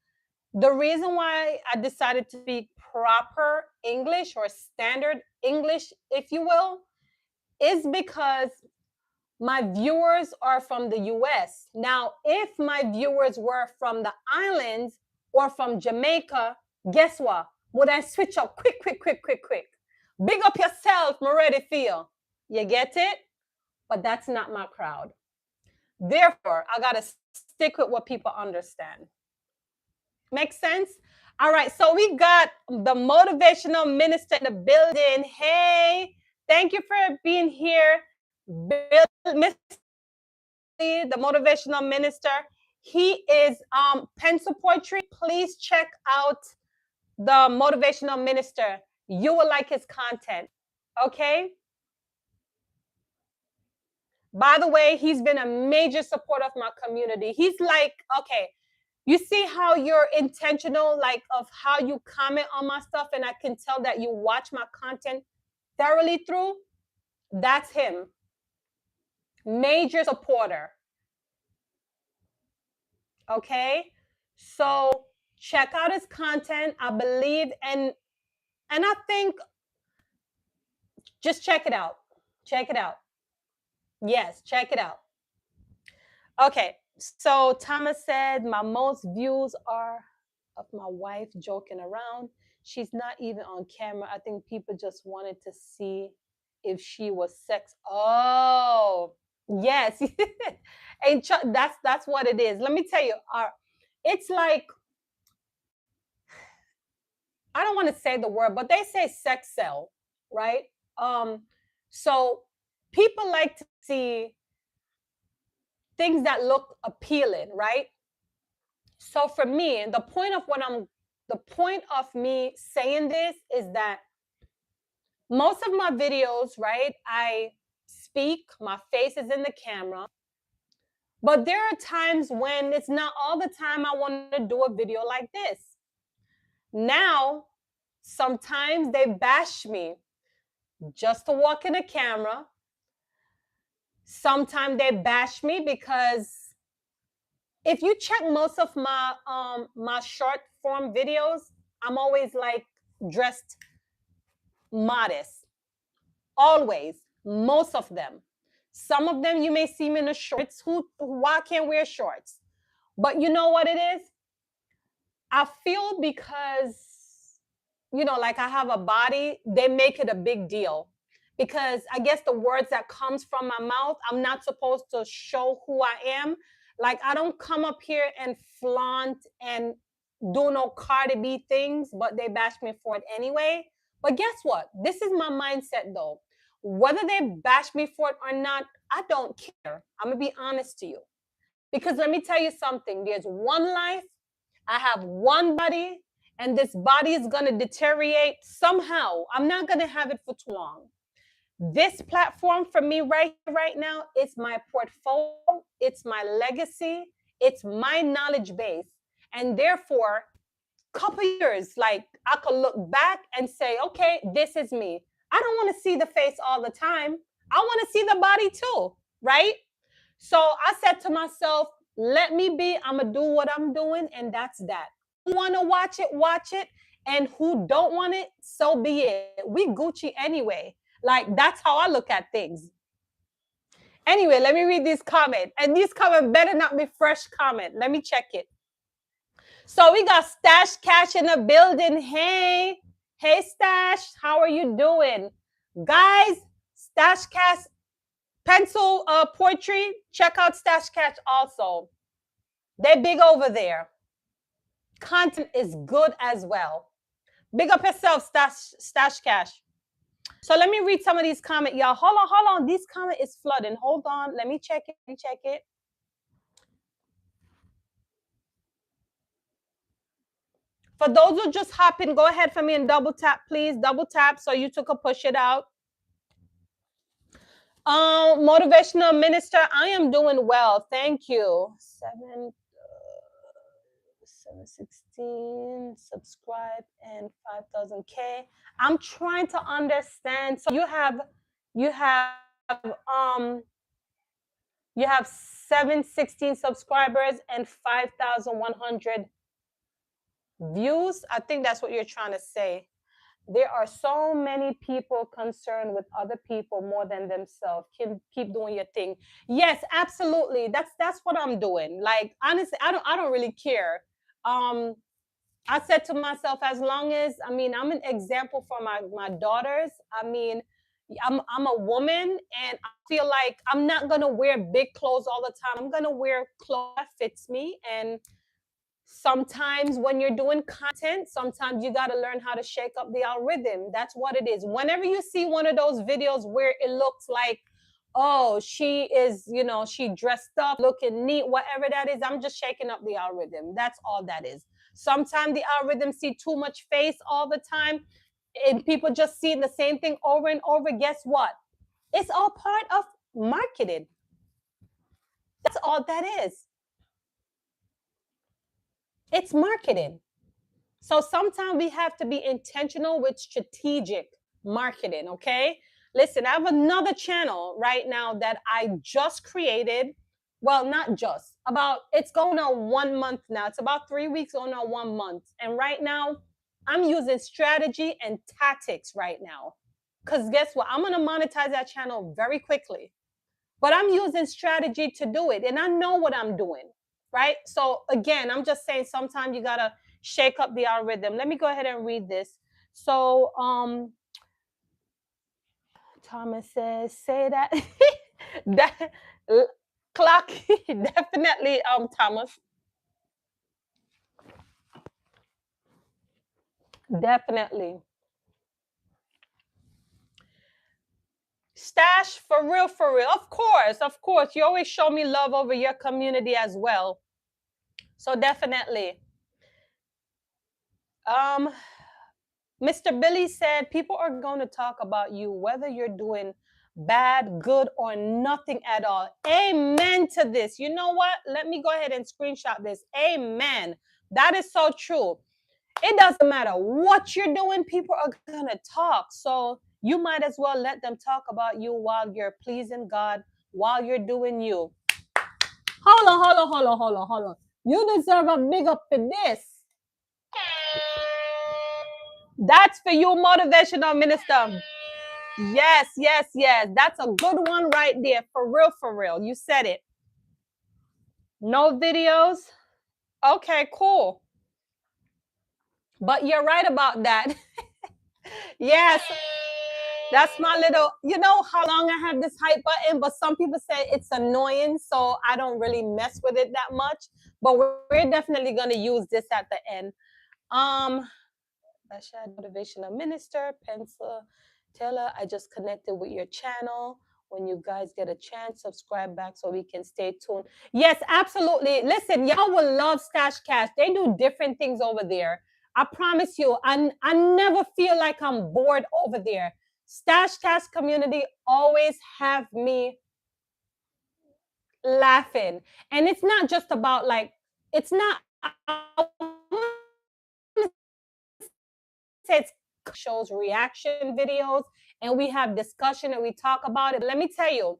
The reason why I decided to speak proper English or standard English, if you will, is because my viewers are from the US. Now, if my viewers were from the islands or from Jamaica, guess what? Would I switch up quick, quick, quick, quick, quick? Big up yourself, Moretti feel. You get it? But that's not my crowd. Therefore, I got to stick with what people understand. Make sense? All right, so we got the motivational minister in the building. Hey, thank you for being here, Mr. The motivational minister. He is pencil poetry. Please check out the motivational minister. You will like his content. Okay. By the way, he's been a major support of my community. He's like, okay, you see how you're intentional, like of how you comment on my stuff, and I can tell that you watch my content thoroughly through. That's him. Major supporter. Okay, so check out his content. I believe, and I think just check it out. Check it out. Yes, check it out. Okay, so Thomas said my most views are of my wife joking around. She's not even on camera. I think people just wanted to see if she was sex. Oh, yes. And that's what it is. Let me tell you, it's like, I don't want to say the word, but they say sex sell, right? So people like to see things that look appealing, right? So for me, the point of me saying this is that most of my videos, right, I speak, my face is in the camera, but there are times when it's not all the time I want to do a video like this. Now, sometimes they bash me just to walk in the camera. Sometimes they bash me because if you check most of my short form videos, I'm always like dressed modest. Always, most of them. Some of them you may see me in the shorts. Why can't wear shorts? But you know what it is? I feel because, like I have a body, they make it a big deal. Because I guess the words that comes from my mouth, I'm not supposed to show who I am. Like I don't come up here and flaunt and do no Cardi B things, but they bash me for it anyway. But guess what? This is my mindset though. Whether they bash me for it or not, I don't care. I'm gonna be honest to you. Because let me tell you something. There's one life, I have one body, and this body is gonna deteriorate somehow. I'm not gonna have it for too long. This platform for me right now is my portfolio, it's my legacy, it's my knowledge base. And therefore, couple years, like I could look back and say, okay, this is me. I don't want to see the face all the time. I want to see the body too, right? So I said to myself, let me be, I'm going to do what I'm doing, and that's that. Who want to watch it. And who don't want it, so be it. We Gucci anyway. Like, that's how I look at things. Anyway, let me read this comment. And this comment better not be fresh comment. Let me check it. So we got Stash Cash in the building. Hey, Stash, how are you doing? Guys, Stash Cash, pencil poetry, check out Stash Cash also. They're big over there. Content is good as well. Big up yourself, Stash Cash. So let me read some of these comments. Y'all, hold on. This comment is flooding. Hold on. Let me check it. For those who just hop in, go ahead for me and double tap, please. Double tap so you could push it out. Motivational minister, I am doing well. Thank you. 716 subscribe and 5,000K. I'm trying to understand. So you have 716 subscribers and 5,100. Views, I think that's what you're trying to say. There are so many people concerned with other people more than themselves. Keep doing your thing. Yes, absolutely. That's what I'm doing. Like honestly, I don't really care. Um, I said to myself, as long as I mean, I'm an example for my daughters. I mean, I'm a woman, and I feel like I'm not gonna wear big clothes all the time. I'm gonna wear clothes that fits me, and sometimes when you're doing content, sometimes you got to learn how to shake up the algorithm. That's what it is. Whenever you see one of those videos where it looks like, oh, she is, she dressed up, looking neat, whatever that is, I'm just shaking up the algorithm. That's all that is. Sometimes the algorithm see too much face all the time, and people just see the same thing over and over. Guess what? It's all part of marketing. That's all that is. It's marketing. So sometimes we have to be intentional with strategic marketing, okay? Listen, I have another channel right now that I just created. Well, not just, about it's going on 1 month now. It's about 3 weeks going on 1 month. And right now, I'm using strategy and tactics right now. Because guess what? I'm going to monetize that channel very quickly. But I'm using strategy to do it. And I know what I'm doing, right? So again, I'm just saying sometimes you got to shake up the algorithm. Let me go ahead and read this. So Thomas says, say that that clock definitely Thomas. Definitely. Stash for real, for real. Of course, of course. You always show me love over your community as well. So definitely. Um Mr. Billy said, people are going to talk about you, whether you're doing bad, good, or nothing at all. Amen to this. You know what? Let me go ahead and screenshot this. Amen. That is so true. It doesn't matter what you're doing, people are going to talk. So you might as well let them talk about you while you're pleasing God, while you're doing you. Hold on, hold on, hold on, hold on, hold on. You deserve a big up for this. That's for you, motivational minister. Yes, yes, yes. That's a good one right there. For real, for real. You said it. No videos. Okay, cool. But you're right about that. Yes. That's my little, you know how long I have this hype button, but some people say it's annoying, so I don't really mess with it that much. But we're definitely gonna use this at the end. Um, Rashad, motivational minister, pencil. Taylor, I just connected with your channel. When you guys get a chance, subscribe back so we can stay tuned. Yes, absolutely. Listen, y'all will love Stash Cash. They do different things over there. I promise you, I never feel like I'm bored over there. Stash Cash community always have me laughing. And it's not just about like, it's not, I it's shows reaction videos, and we have discussion and we talk about it. Let me tell you,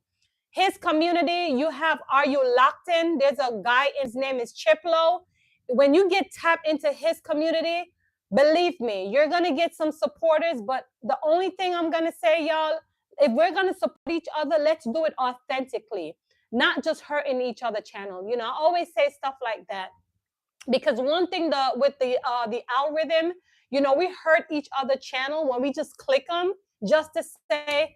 his community, you have Are You Locked In? There's a guy, his name is Chiplo. When you get tapped into his community, believe me, you're gonna get some supporters. But the only thing I'm gonna say, y'all, if we're gonna support each other, let's do it authentically, not just hurting each other channel. I always say stuff like that because one thing with the algorithm, we hurt each other channel when we just click them just to say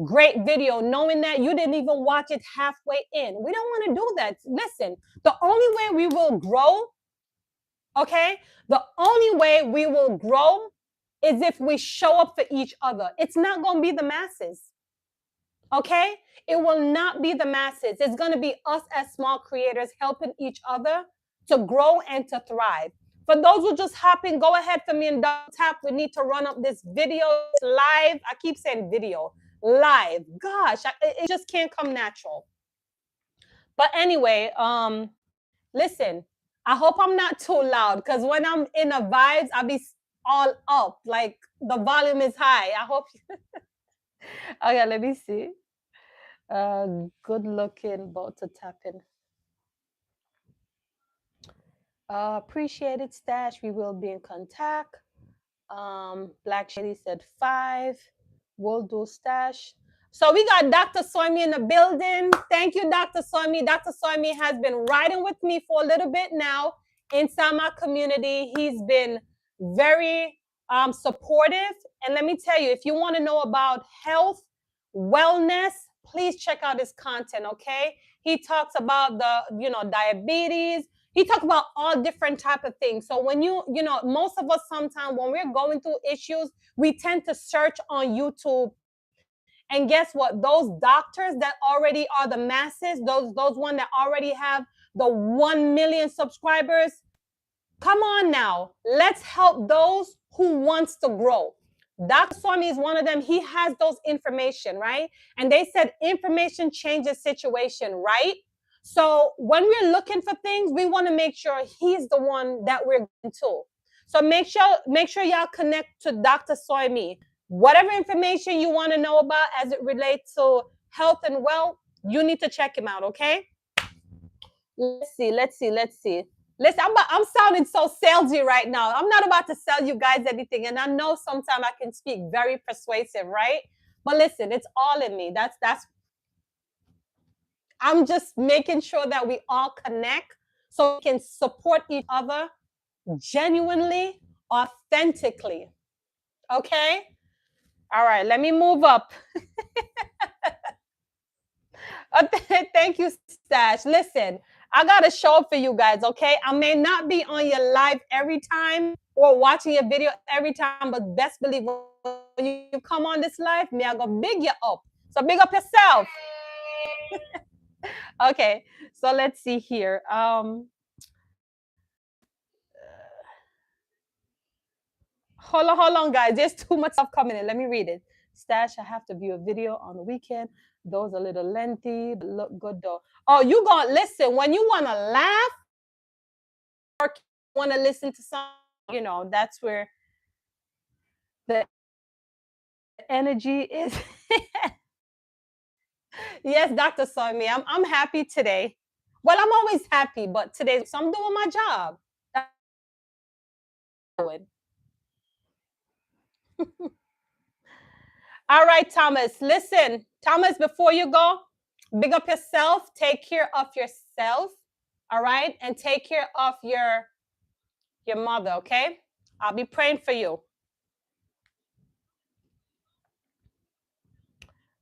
great video, knowing that you didn't even watch it halfway in. We don't want to do that. Listen, the only way we will grow, okay, the only way we will grow is if we show up for each other. It's not going to be the masses, okay? It will not be the masses. It's going to be us as small creators helping each other to grow and to thrive. For those who just hop in, go ahead for me and double tap. We need to run up this video live. I keep saying video live. Gosh, it just can't come natural. But anyway, listen, I hope I'm not too loud because when I'm in a vibes, I'll be all up. Like the volume is high. I hope. Okay, let me see. Good looking, about to tap in. Appreciate it, Stash. We will be in contact. Black Shady said 5. We'll do Stash. So we got Dr. Soimi in the building. Thank you, Dr. Soimi. Dr. Soimi has been riding with me for a little bit now inside my community. He's been very supportive. And let me tell you, if you want to know about health, wellness, please check out his content, okay? He talks about diabetes. He talks about all different type of things. So when most of us sometimes when we're going through issues, we tend to search on YouTube. And guess what? Those doctors that already are the masses, those one that already have the 1 million subscribers, come on now. Let's help those who wants to grow. Dr. Swami is one of them. He has those information, right? And they said information changes situation, right? So when we're looking for things, we want to make sure he's the one that we're going to. So make sure y'all connect to Dr. Soimi. Whatever information you want to know about as it relates to health and wealth, you need to check him out, okay? Let's see. Listen, I'm sounding so salesy right now. I'm not about to sell you guys anything. And I know sometimes I can speak very persuasive, right? But listen, it's all in me. That's I'm just making sure that we all connect so we can support each other genuinely, authentically. Okay? All right, let me move up. Thank you, Stash. Listen, I gotta show up for you guys, okay? I may not be on your live every time or watching your video every time, but best believe when you come on this live, me I go big you up. So big up yourself. Okay, so let's see here. Hold on, guys. There's too much stuff coming in. Let me read it. Stash, I have to view a video on the weekend. Those a little lengthy, but look good though. Oh, you gonna listen when you wanna laugh or wanna listen to something, that's where the energy is. Yes, Dr. Somi, I'm happy today. Well, I'm always happy, but today, so I'm doing my job. All right, Thomas. Listen, Thomas, before you go, big up yourself. Take care of yourself. All right, and take care of your mother. Okay, I'll be praying for you.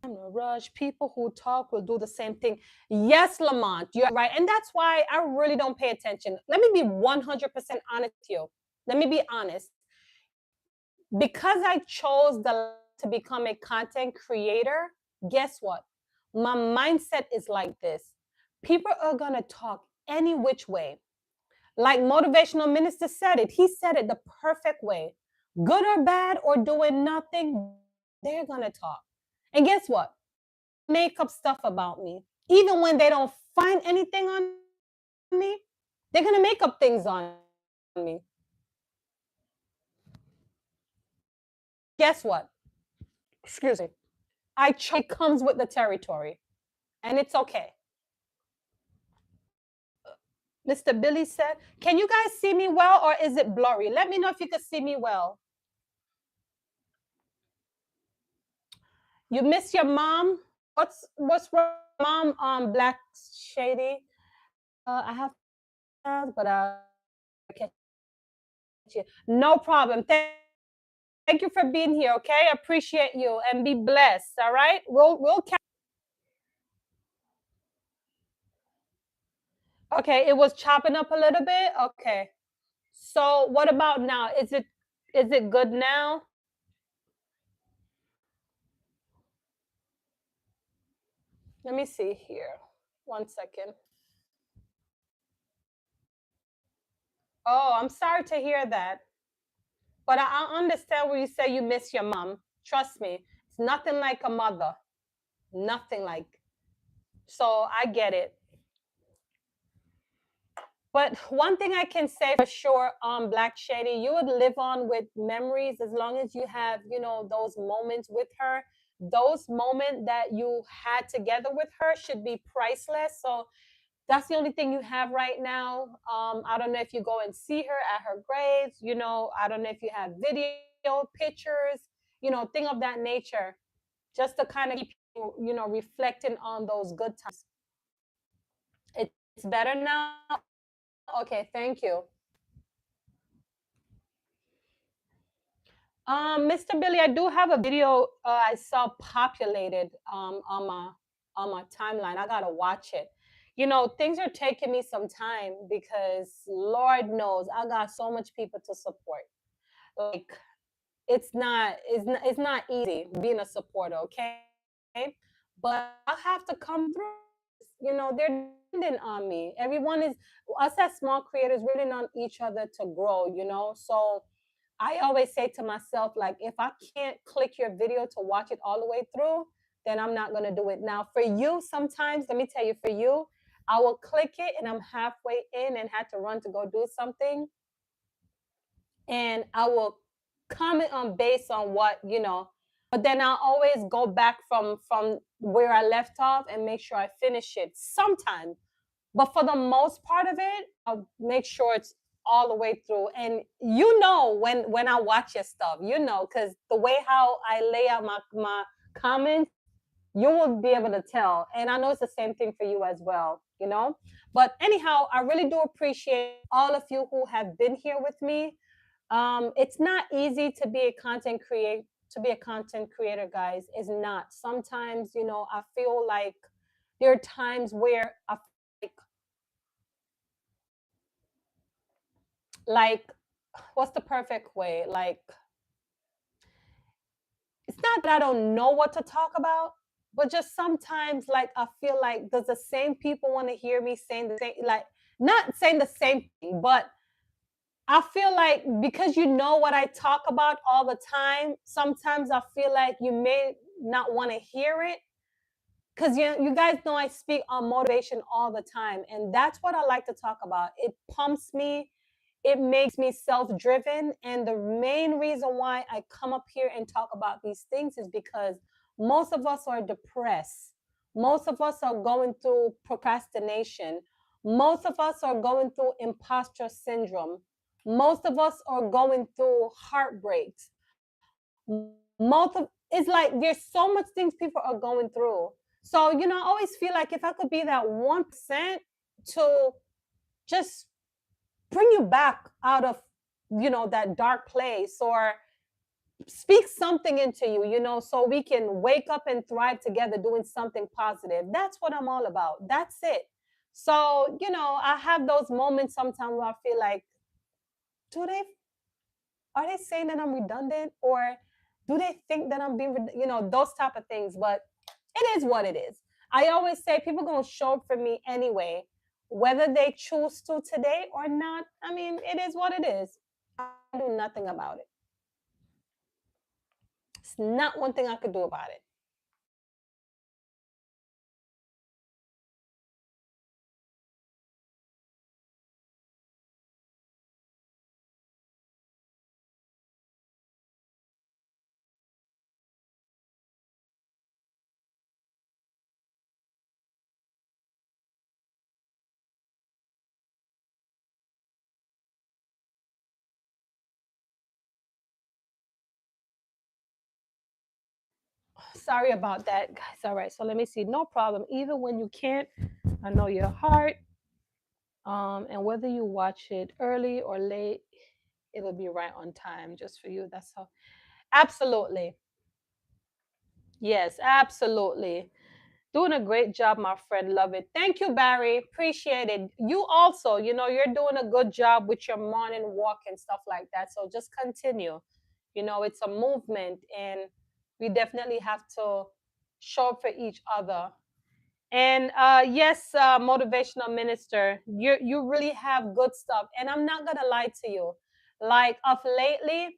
I'm no rush. People who talk will do the same thing. Yes, Lamont, you're right, and that's why I really don't pay attention. Let me be 100% honest with you. Let me be honest. Because I chose to become a content creator, guess what? My mindset is like this. People are going to talk any which way. Like motivational minister said it. He said it the perfect way. Good or bad or doing nothing, they're going to talk. And guess what? Make up stuff about me. Even when they don't find anything on me, they're going to make up things on me. Guess what? Excuse me. It comes with the territory, and it's okay. Mr. Billy said, "Can you guys see me well, or is it blurry? Let me know if you can see me well." You miss your mom? What's wrong, mom? Black Shady. I have, but I'll catch you. No problem. Thank you for being here. Okay, I appreciate you, and be blessed. All right, we'll catch. Okay, it was chopping up a little bit. Okay, so what about now? Is it good now? Let me see here. One second. Oh, I'm sorry to hear that. But I understand when you say you miss your mom. Trust me, it's nothing like a mother. Nothing like. So I get it. But one thing I can say for sure, Black Shady, you would live on with memories as long as you have, those moments with her. Those moments that you had together with her should be priceless. So That's the only thing you have right now. I don't know if you go and see her at her grades. I don't know if you have video, pictures, thing of that nature, just to kind of keep you, reflecting on those good times. It's better now. Okay, thank you. Mr. Billy, I do have a video I saw populated on my timeline. I gotta watch it. Things are taking me some time because Lord knows I got so much people to support. Like it's not easy being a supporter, okay? But I have to come through. They're dependent on me. Everyone is us as small creators really on each other to grow. So I always say to myself, like, if I can't click your video to watch it all the way through, then I'm not gonna do it. Now, for you, sometimes, let me tell you, for you, I will click it and I'm halfway in and had to run to go do something, and I will comment on based on what. But then I'll always go back from where I left off and make sure I finish it sometimes. But for the most part of it, I'll make sure it's all the way through. And when I watch your stuff, because the way how I lay out my comments, you will be able to tell. And I know it's the same thing for you as well. But anyhow, I really do appreciate all of you who have been here with me. It's not easy to be a content creator, guys. It's not. Sometimes, I feel like there are times where I feel like what's the perfect way? Like, it's not that I don't know what to talk about, but just sometimes, like, I feel like, does the same people want to hear me saying the same, like, not saying the same thing, but I feel like because you know what I talk about all the time, sometimes I feel like you may not want to hear it because you guys know I speak on motivation all the time, and that's what I like to talk about. It pumps me, it makes me self-driven, and the main reason why I come up here and talk about these things is because most of us are depressed, most of us are going through procrastination, most of us are going through imposter syndrome, most of us are going through heartbreaks, most of it's like there's so much things people are going through. So I always feel like if I could be that 1% to just bring you back out of that dark place, or speak something into you, so we can wake up and thrive together doing something positive. That's what I'm all about. That's it. So I have those moments sometimes where I feel like, do they are they saying that I'm redundant, or do they think that I'm being those type of things? But it is what it is. I always say people gonna show up for me anyway, whether they choose to today or not. I mean, it is what it is. I do nothing about it. It's not one thing I could do about it. Sorry about that, guys. All right, so let me see. No problem. Even when you can't, I know your heart. And whether you watch it early or late, it'll be right on time just for you. That's all. Absolutely. Yes, absolutely. Doing a great job, my friend. Love it. Thank you, Barry. Appreciate it. You also, you're doing a good job with your morning walk and stuff like that. So just continue. It's a movement, and we definitely have to show up for each other. And yes, motivational minister, you really have good stuff. And I'm not gonna lie to you. Like of lately,